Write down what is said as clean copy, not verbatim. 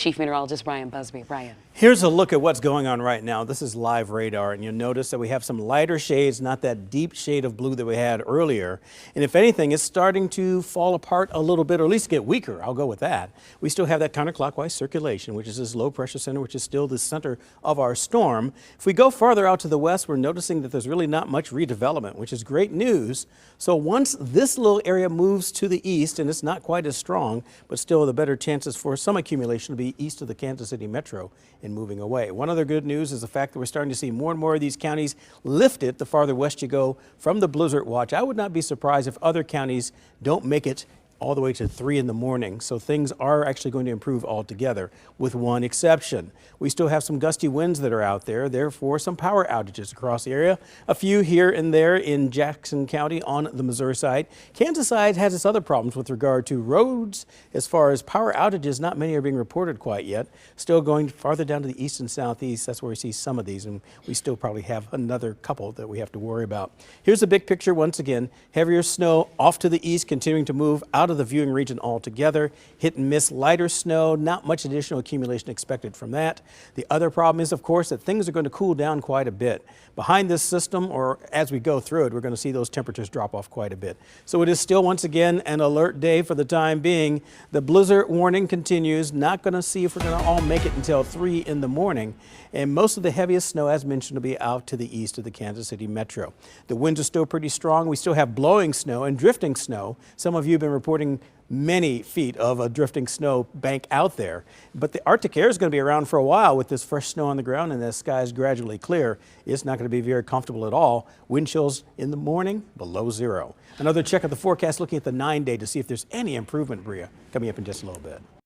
Chief Meteorologist Brian Busby. Brian. Here's a look at what's going on right now. This is live radar, and you'll notice that we have some lighter shades, not that deep shade of blue that we had earlier. And if anything, it's starting to fall apart a little bit, or at least get weaker. I'll go with that. We still have that counterclockwise circulation, which is this low pressure center, which is still the center of our storm. If we go farther out to the west, we're noticing that there's really not much redevelopment, which is great news. So once this little area moves to the east, and it's not quite as strong, but still the better chances for some accumulation to be east of the Kansas City metro and moving away. One other good news is the fact that we're starting to see more and more of these counties lifted the farther west you go from the blizzard watch. I would not be surprised if other counties don't make it all the way to 3 in the morning. So things are actually going to improve altogether, with one exception. We still have some gusty winds that are out there, therefore some power outages across the area. A few here and there in Jackson County on the Missouri side. Kansas side has its other problems with regard to roads. As far as power outages, not many are being reported quite yet. Still going farther down to the east and southeast, that's where we see some of these, and we still probably have another couple that we have to worry about. Here's the big picture once again. Heavier snow off to the east, continuing to move out of the viewing region altogether. Hit and miss lighter snow, not much additional accumulation expected from that. The other problem is, of course, that things are going to cool down quite a bit. Behind this system, or as we go through it, we're going to see those temperatures drop off quite a bit. So it is still, once again, an alert day for the time being. The blizzard warning continues. Not going to see if we're going to all make it until 3 in the morning. And most of the heaviest snow, as mentioned, will be out to the east of the Kansas City metro. The winds are still pretty strong. We still have blowing snow and drifting snow. Some of you have been reporting many feet of a drifting snow bank out there. But the Arctic air is going to be around for a while with this fresh snow on the ground, and the sky is gradually clear. It's not going to be very comfortable at all. Wind chills in the morning below 0. Another check of the forecast looking at the 9-day to see if there's any improvement, Bria, coming up in just a little bit.